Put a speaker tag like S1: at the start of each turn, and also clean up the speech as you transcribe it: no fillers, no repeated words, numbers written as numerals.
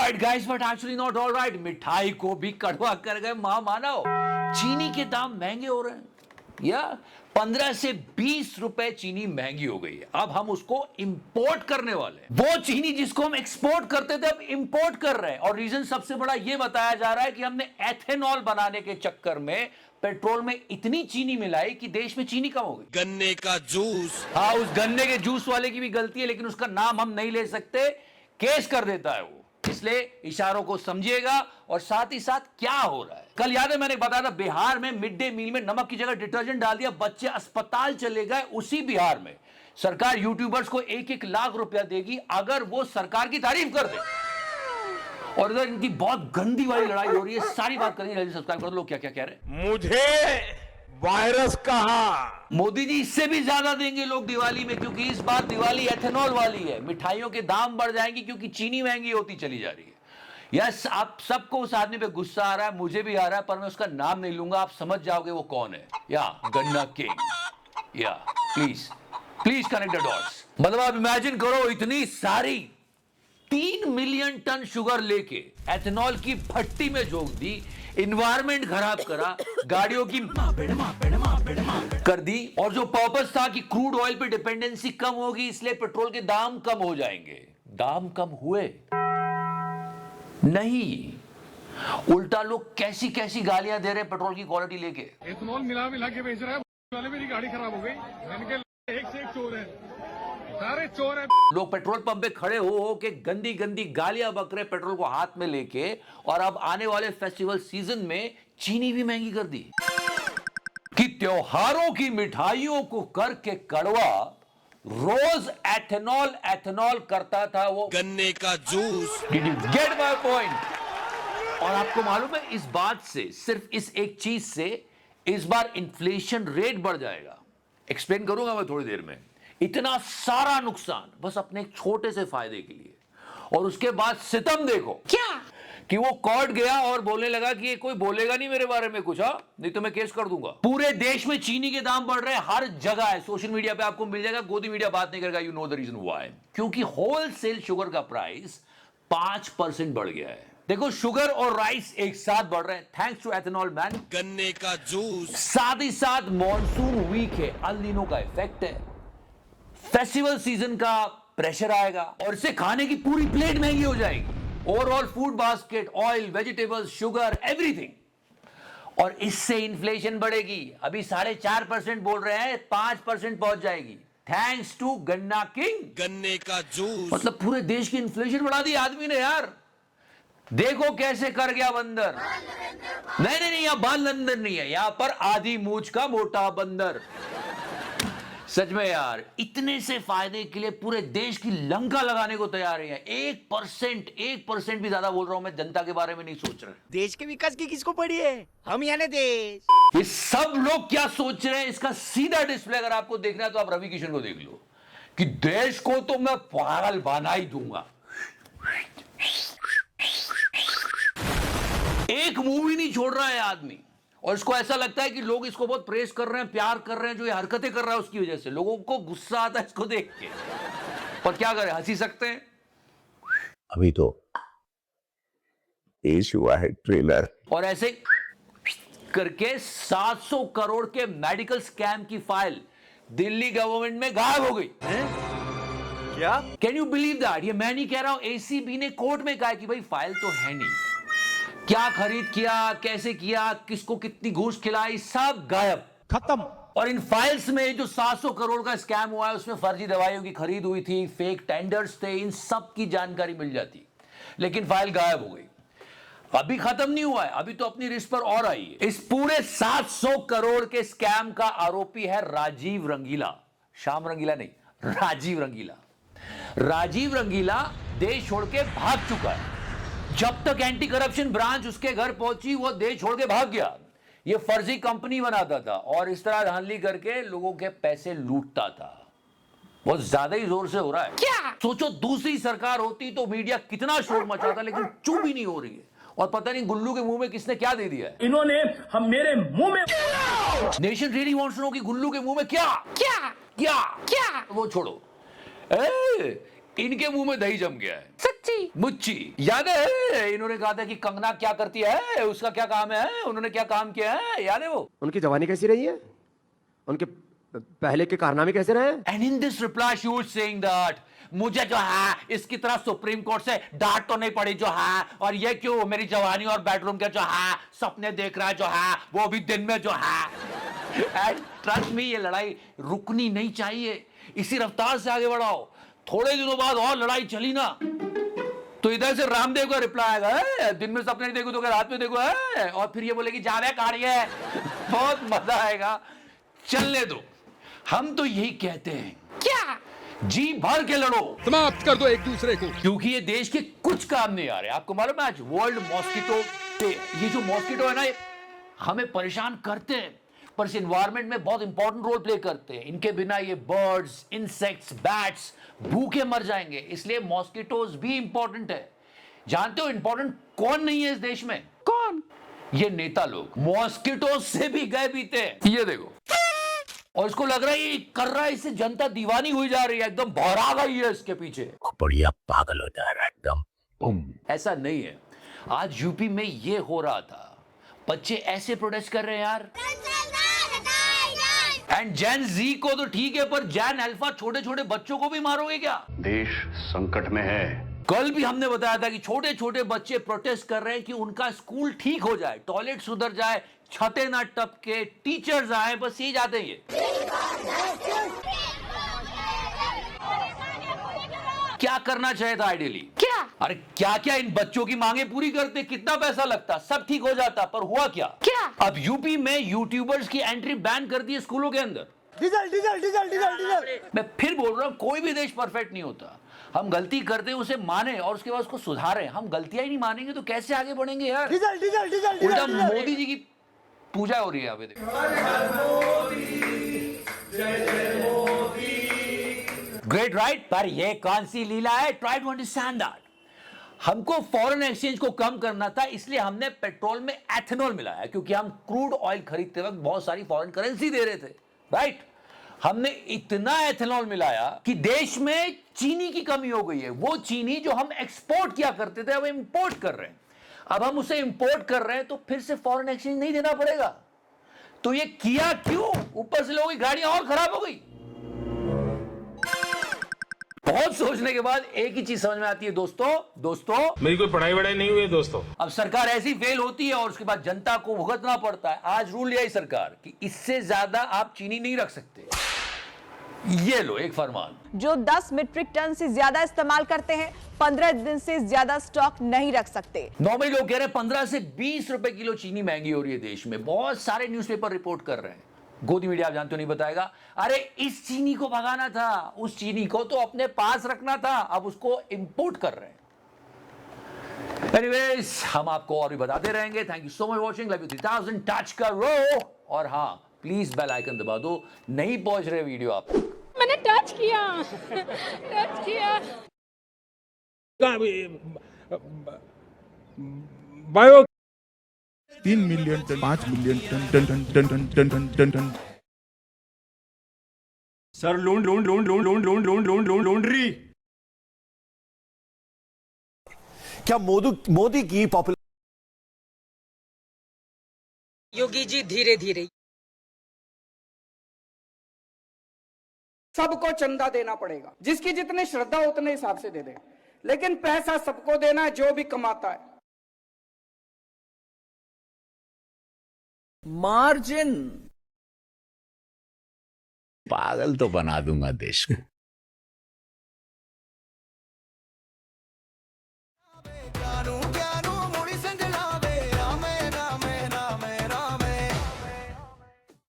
S1: Right guys, but actually not all right. मिठाई को भी कड़वा कर गए महामानव। चीनी के दाम महंगे हो रहे हैं, या 15 से 20 रुपए चीनी महंगी हो गई है। अब हम उसको इंपोर्ट करने वाले हैं। वो चीनी जिसको हम एक्सपोर्ट करते थे अब इंपोर्ट कर रहे हैं। और रीजन सबसे बड़ा ये बताया जा रहा है कि हमने एथेनॉल बनाने के चक्कर में पेट्रोल में इतनी चीनी मिलाई कि देश में चीनी कम हो गई।
S2: गन्ने का जूस,
S1: हाँ, उस गन्ने के जूस वाले की भी गलती है, लेकिन उसका नाम हम नहीं ले सकते, केस कर देता है वो। इसलिए इशारों को समझिएगा और साथ ही साथ क्या हो रहा है। कल याद है मैंने बताया था बिहार में मिड डे मील में नमक की जगह डिटर्जेंट डाल दिया, बच्चे अस्पताल चले गए। उसी बिहार में सरकार यूट्यूबर्स को 1-1 लाख रुपया देगी अगर वो सरकार की तारीफ कर दे। और इधर इनकी बहुत गंदी वाली लड़ाई हो रही है। सारी बात करेंगे, सब्सक्राइब कर दो। लोग क्या क्या कह रहे हैं,
S2: मुझे वायरस कहा।
S1: मोदी जी इससे भी ज्यादा देंगे लोग दिवाली में, क्योंकि इस बार दिवाली एथेनॉल वाली है। मिठाइयों के दाम बढ़ जाएंगे क्योंकि चीनी महंगी होती चली जा रही है। यस, आप सबको उस आदमी पे गुस्सा आ रहा है, मुझे भी आ रहा है, पर मैं उसका नाम नहीं लूंगा। आप समझ जाओगे वो कौन है। या गन्ना किंग। या please please connect the dots. मतलब आप इमेजिन करो, इतनी सारी 3 मिलियन टन शुगर लेके एथेनॉल की भट्टी में झोंक दी, इन्वायरमेंट खराब करा, गाड़ियों की कर दी। और जो पर्पस था कि क्रूड ऑयल पे डिपेंडेंसी कम होगी, इसलिए पेट्रोल के दाम कम हो जाएंगे। दाम कम हुए नहीं, उल्टा लोग कैसी कैसी गालियां दे रहे हैं पेट्रोल की क्वालिटी लेके।
S3: एथेनॉल मिला मिला के बेच रहा है वाले, मेरी गाड़ी खराब हो गई। मैंने कहा एक से एक चोर है, सारे चोर है।
S1: लोग पेट्रोल पंप पे खड़े हो के गंदी गंदी गालियां बक रहे पेट्रोल को हाथ में लेके। और अब आने वाले फेस्टिवल सीजन में चीनी भी महंगी कर दी कि त्योहारों की मिठाइयों को करके कड़वा, रोज एथेनॉल एथेनॉल करता था वो
S2: गन्ने का juice.
S1: Did you get my point? और आपको मालूम है इस बात से, सिर्फ इस एक चीज से इस बार इन्फ्लेशन रेट बढ़ जाएगा। एक्सप्लेन करूंगा मैं थोड़ी देर में। इतना सारा नुकसान बस अपने एक छोटे से फायदे के लिए। और उसके बाद सितम देखो क्या कि वो कोर्ट गया और बोलने लगा कि ये कोई बोलेगा नहीं मेरे बारे में कुछ, नहीं तो मैं केस कर दूंगा। पूरे देश में चीनी के दाम बढ़ रहे हैं, हर जगह है। सोशल मीडिया पे आपको मिल जाएगा, गोदी मीडिया बात नहीं करेगा। You know the reason why, क्योंकि होलसेल शुगर का प्राइस 5% बढ़ गया है। देखो, शुगर और राइस एक साथ बढ़ रहे हैं थैंक्स टू एथेनॉल मैन।
S2: गन्ने का जूस।
S1: साथ ही साथ मॉनसून वीक है, अल नीनो का इफेक्ट है, फेस्टिवल सीजन का प्रेशर आएगा और इससे खाने की पूरी प्लेट महंगी हो जाएगी। Overall food basket, oil, vegetables, sugar, everything. और इससे इन्फ्लेशन बढ़ेगी। अभी 4.5% बोल रहे हैं, 5% पहुंच जाएगी थैंक्स टू गन्ना किंग,
S2: गन्ने का जूस।
S1: मतलब पूरे देश की इन्फ्लेशन बढ़ा दी आदमी ने यार। देखो कैसे कर गया बंदर। नहीं नहीं नहीं, यहां बाल बंदर नहीं है, यहां पर आधी मूंछ का मोटा बंदर। सच में यार, इतने से फायदे के लिए पूरे देश की लंका लगाने को तैयार है। 1% भी ज्यादा बोल रहा हूं मैं, जनता के बारे में नहीं सोच रहे।
S4: देश के विकास की किसको पड़ी है? हम यानी देश।
S1: ये सब लोग क्या सोच रहे हैं, इसका सीधा डिस्प्ले अगर आपको देखना है तो आप रवि किशन को देख लो कि देश को तो मैं पागल बना ही दूंगा। एक मूवी नहीं छोड़ रहा है आदमी। और इसको ऐसा लगता है कि लोग इसको बहुत प्रेस कर रहे हैं, प्यार कर रहे हैं, जो ये हरकतें कर रहा है उसकी वजह से लोगों को गुस्सा आता है इसको देख के। पर क्या करें, हंसी सकते हैं।
S5: अभी तो पेश हुआ है ट्रेलर।
S1: और ऐसे करके 700 करोड़ के मेडिकल स्कैम की फाइल दिल्ली गवर्नमेंट में गायब हो गई।
S4: क्या?
S1: Can you believe that? ये मैं नहीं कह रहा हूं, एसीबी ने कोर्ट में कहा कि भाई फाइल तो है नहीं, क्या खरीद किया, कैसे किया, किसको कितनी घूस खिलाई, सब गायब,
S4: खत्म।
S1: और इन फाइल्स में जो 700 करोड़ का स्कैम हुआ है उसमें फर्जी दवाइयों की खरीद हुई थी, फेक टेंडर्स थे, इन सब की जानकारी मिल जाती, लेकिन फाइल गायब हो गई। अभी खत्म नहीं हुआ है, अभी तो अपनी रिस्क पर और आई है। इस पूरे 700 करोड़ के स्कैम का आरोपी है राजीव रंगीला। श्याम रंगीला नहीं, राजीव रंगीला। राजीव रंगीला देश छोड़ के भाग चुका है। जब तक एंटी करप्शन ब्रांच उसके घर पहुंची वो देश छोड़ के भाग गया। ये फर्जी कंपनी बनाता था और इस तरह धांधली करके लोगों के पैसे लूटता था। बहुत ज्यादा ही जोर से हो रहा है क्या? सोचो दूसरी सरकार होती तो मीडिया कितना शोर मचाता, लेकिन चुप ही नहीं हो रही है। और पता नहीं गुल्लू के मुंह में किसने क्या दे दिया है।
S3: इन्होंने हम मेरे मुंह में
S1: nation really wants to know कि गुल्लू के मुंह में क्या क्या क्या क्या। वो छोड़ो, इनके मुंह में दही जम गया है। सच्ची मुच्ची याद है, इन्होंने कहा था कि कंगना क्या करती है, उसका क्या काम है, उन्होंने क्या काम किया है, याद है वो?
S6: उनकी जवानी कैसी रही है, उनके पहले के कारनामे कैसे रहे?
S1: And in this reply she was saying that मुझे जो है इसकी तरह सुप्रीम कोर्ट से डांट तो नहीं पड़ी जो है, और ये क्यों मेरी जवानी और बेडरूम के जो है सपने देख रहा है जो है, वो भी दिन में जो है। एंड ट्रस्ट मी, ये लड़ाई रुकनी नहीं चाहिए, इसी रफ्तार से आगे बढ़ाओ। थोड़े दिनों बाद और लड़ाई चली ना तो इधर से रामदेव का रिप्लाई आएगा, है दिन में सपने देखो तो रात में देखो, है और फिर ये बोलेगी जावे कार्य है। बहुत मजा आएगा, चलने दो। हम तो यही कहते हैं, क्या जी भर के लड़ो,
S3: समाप्त कर दो एक दूसरे को।
S1: क्योंकि ये देश के कुछ काम नहीं आ रहे। आपको मालूम है आज वर्ल्ड मॉस्किटो डे, ये जो मॉस्किटो है ना, ये हमें परेशान करते हैं पर इस एनवायरनमेंट में बहुत इंपॉर्टेंट रोल प्ले करते हैं। इनके बिना ये बर्ड्स, इंसेक्ट्स, बैट्स भूखे मर जाएंगे, इसलिए मॉस्किटोज भी इंपॉर्टेंट है। जानते हो इंपॉर्टेंट कौन नहीं है इस देश में? कौन? ये नेता लोग मॉस्किटो से भी गए बीते। ये देखो, और इसको लग रहा है ये कर रहा है, इससे जनता दीवानी हुई जा रही है, एकदम भौरा गई है इसके पीछे,
S5: बढ़िया पागल हो जा रहा है एकदम। बुम।
S1: ऐसा नहीं है। आज यूपी में ये हो रहा था, बच्चे ऐसे प्रोटेस्ट कर रहे हैं यार। एंड जैन जी को तो ठीक है, पर जैन अल्फा छोटे छोटे बच्चों को भी मारोगे क्या?
S7: देश संकट में है।
S1: कल भी हमने बताया था कि छोटे छोटे बच्चे प्रोटेस्ट कर रहे हैं कि उनका स्कूल ठीक हो जाए, टॉयलेट सुधर जाए, छतें ना टपके, टीचर्स आए, बस ये जाते हैं ये। क्या करना चाहिए था आइडियली? क्या? अरे क्या क्या इन बच्चों की मांगे पूरी करते, कितना पैसा लगता, सब ठीक हो जाता, पर हुआ क्या? क्या? अब यूपी में यूट्यूबर्स की एंट्री बैन कर दी है स्कूलों के अंदर।
S6: Diesel diesel diesel diesel diesel.
S1: मैं फिर बोल रहा हूं, कोई भी देश परफेक्ट नहीं होता। हम गलती करते हैं उसे माने और उसके बाद उसको सुधारें। हम गलतियां ही नहीं मानेंगे तो कैसे आगे बढ़ेंगे यार?
S6: डीजल डीजल डीजल
S1: उल्टा मोदी जी की पूजा हो रही है। अभी देखो, ग्रेट राइट, पर ये कौन सी लीला है? Try to understand that. हमको फॉरेन एक्सचेंज को कम करना था, इसलिए हमने पेट्रोल में एथेनॉल मिलाया, क्योंकि हम क्रूड ऑयल खरीदते वक्त बहुत सारी फॉरेन करेंसी दे रहे थे, राइट? हमने इतना एथेनॉल मिलाया कि देश में चीनी की कमी हो गई है। वो चीनी जो हम एक्सपोर्ट किया करते थे अब इंपोर्ट कर रहे हैं। अब हम उसे इंपोर्ट कर रहे हैं तो फिर से फॉरेन एक्सचेंज नहीं देना पड़ेगा। तो ये किया क्यों? ऊपर से लोगों की गाड़ियां और खराब हो गई। बहुत सोचने के बाद एक ही चीज समझ में आती है दोस्तों,
S8: मेरी कोई पढ़ाई वढ़ाई नहीं हुई है दोस्तों।
S1: अब सरकार ऐसी फेल होती है और उसके बाद जनता को भुगतना पड़ता है। आज रूल लिया है सरकार कि इससे ज्यादा आप चीनी नहीं रख सकते। ये लो एक फरमान।
S9: जो 10 मीट्रिक टन से ज्यादा इस्तेमाल करते हैं 15 दिन से ज्यादा स्टॉक नहीं रख सकते।
S1: नॉर्मली लोग कह रहे हैं 15 से 20 रुपए किलो चीनी महंगी हो रही है देश में। बहुत सारे न्यूज़पेपर रिपोर्ट कर रहे हैं। गोदी मीडिया आप जानते हो नहीं बताएगा, अरे इस चीनी को भगाना था, उस चीनी को तो अपने पास रखना था, अब उसको इंपोर्ट कर रहे हैं। एनीवेज, हम आपको और भी बताते रहेंगे। Thank you so much watching. Love you 3000 touch करो, और हाँ प्लीज बेल आइकन दबा दो। नहीं पहुंच रहे वीडियो आप,
S10: मैंने टच किया
S8: बायो
S11: 3 million ton, 5 million ton ton ton ton ton ton ton ton ton.
S4: Sir लूंड्री।
S6: क्या मोदी की पॉपुलर
S10: योगी जी धीरे धीरे
S12: सबको चंदा देना पड़ेगा, जिसकी जितनी श्रद्धा उतने हिसाब से दे दे, लेकिन पैसा सबको देना है जो भी कमाता है।
S4: मार्जिन।
S5: पागल तो बना दूंगा देश को।